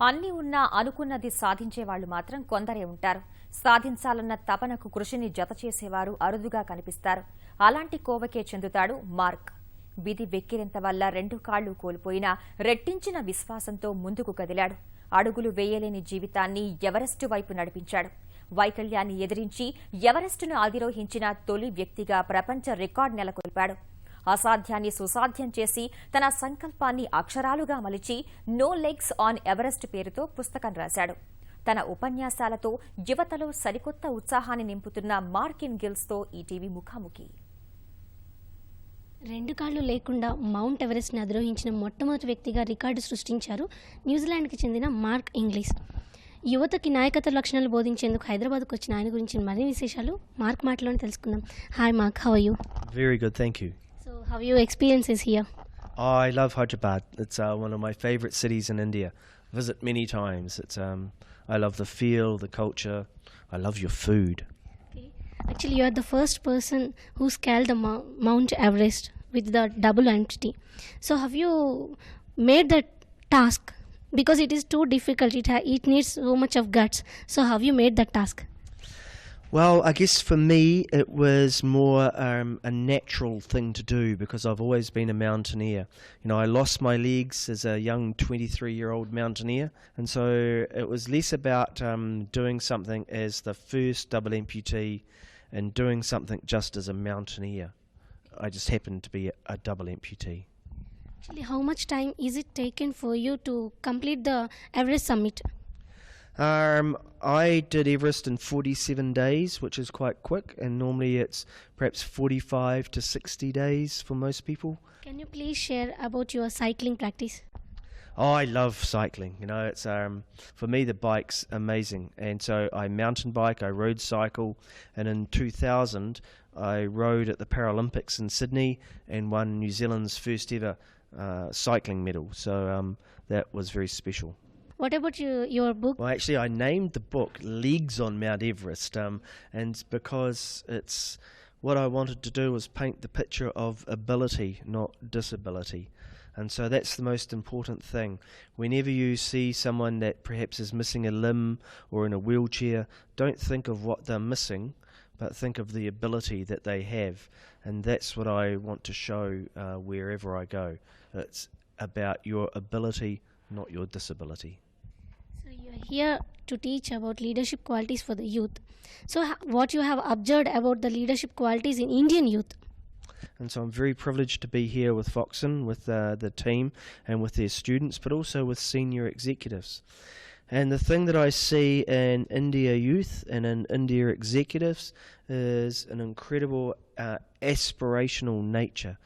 అన్నీ ఉన్నా అనుకున్నది సాధించేవాళ్లు మాత్రం కొందరే ఉంటారు. సాధించాలన్న తపనకు కృషిని జతచేసేవారు అరుదుగా కనిపిస్తారు. అలాంటి కోవకే చెందుతాడు మార్క్. విధి వెక్కిరింత వల్ల 2 కాళ్లు కోల్పోయినా రెట్టించిన విశ్వాసంతో ముందుకు కదిలాడు. అడుగులు వేయలేని జీవితాన్ని ఎవరెస్టు వైపు నడిపించాడు. వైకల్యాన్ని ఎదిరించి ఎవరెస్టును అధిరోహించిన తొలి వ్యక్తిగా ప్రపంచ రికార్డు నెలకొల్పాడు. అసాధ్యాన్ని సుసాధ్యం చేసి తన సంకల్పాన్ని అక్షరాలుగా మలిచి నో లెగ్స్ ఆన్ ఎవరెస్ట్ పేరుతో పుస్తకం రాశాడు. తన ఉపన్యాసాలతో యువతలో సరికొత్త ఉత్సాహాన్ని నింపుతున్న మార్కిన్ గిల్స్తో ఈటీవీ ముఖాముఖి. 2 కాళ్లు లేకుండా మౌంట్ ఎవరెస్ట్ని అధిరోహించిన మొట్టమొదటి వ్యక్తిగా రికార్డు సృష్టించారు న్యూజిలాండ్కి చెందిన మార్క్ ఇంగ్లీష్. యువతకి నాయకత్వ లక్షణాలు బోధించేందుకు హైదరాబాద్కు వచ్చిన ఆయన గురించి మరిన్ని విశేషాలు మార్క్ మాటలోనే తెలుసుకుందాం. Hi Mark, how are you? Very good, thank you. So how your experiences here? Oh, I love Hyderabad. It's one of my favourite cities in India. Visit many times. I love the feel, the culture. I love your food. Okay. Actually, you are the first person who scaled the Mount Everest with the double entity. So have you made that task? Because it is too difficult. It needs so much of guts. So have you made that task? Well, I guess for me it was more a natural thing to do because I've always been a mountaineer. You know, I lost my legs as a young 23-year-old mountaineer, and so it was less about doing something as the first double amputee and doing something just as a mountaineer. I just happened to be a double amputee. Actually, how much time is it taken for you to complete the Everest summit? I did Everest in 47 days, which is quite quick, and normally it's perhaps 45 to 60 days for most people. Can you please share about your cycling practice? Oh, I love cycling. You know, it's for me the bike's amazing, and so I mountain bike, I road cycle, and in 2000 I rode at the Paralympics in Sydney and won New Zealand's first ever cycling medal. So that was very special. What about your book? Well, actually, I named the book Leagues on Mount Everest, and because it's what I wanted to do was paint the picture of ability, not disability. And so that's the most important thing. Whenever you see someone that perhaps is missing a limb or in a wheelchair, don't think of what they're missing, but think of the ability that they have. And that's what I want to show wherever I go. It's about your ability, not your disability. So you are here to teach about leadership qualities for the youth. So what you have observed about the leadership qualities in Indian youth? And so I'm very privileged to be here with Foxon, with the team and with their students, but also with senior executives. And the thing that I see in India youth and in India executives is an incredible aspirational nature.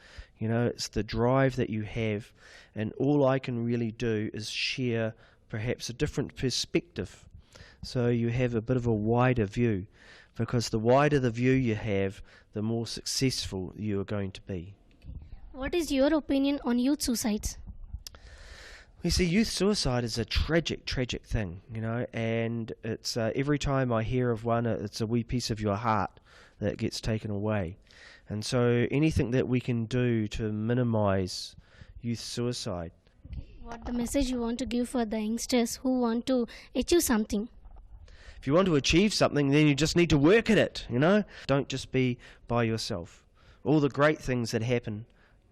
You know, it's the drive that you have, and all I can really do is share perhaps a different perspective. So you have a bit of a wider view, because the wider the view you have, the more successful you are going to be. What is your opinion on youth suicides? You see, youth suicide is a tragic thing, you know, and it's every time I hear of one, it's a wee piece of your heart that gets taken away. And so anything that we can do to minimise youth suicide. What the message you want to give for the youngsters who want to achieve something? If you want to achieve something, then you just need to work at it, you know. Don't just be by yourself. All the great things that happen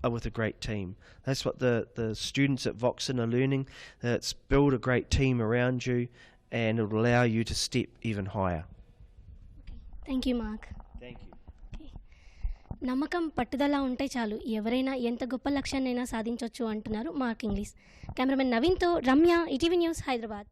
are with a great team. That's what the students at Voxen are learning. It's build a great team around you, and it will allow you to step even higher. Okay. Thank you, Mark. Thank you. నమ్మకం పట్టుదల ఉంటే చాలు, ఎవరైనా ఎంత గొప్ప లక్ష్యాన్నైనా సాధించవచ్చు అంటున్నారు మార్క్ ఇంగ్లీష్. కెమెరామెన్ నవీన్తో రమ్య, ఈటీవీ న్యూస్, హైదరాబాద్.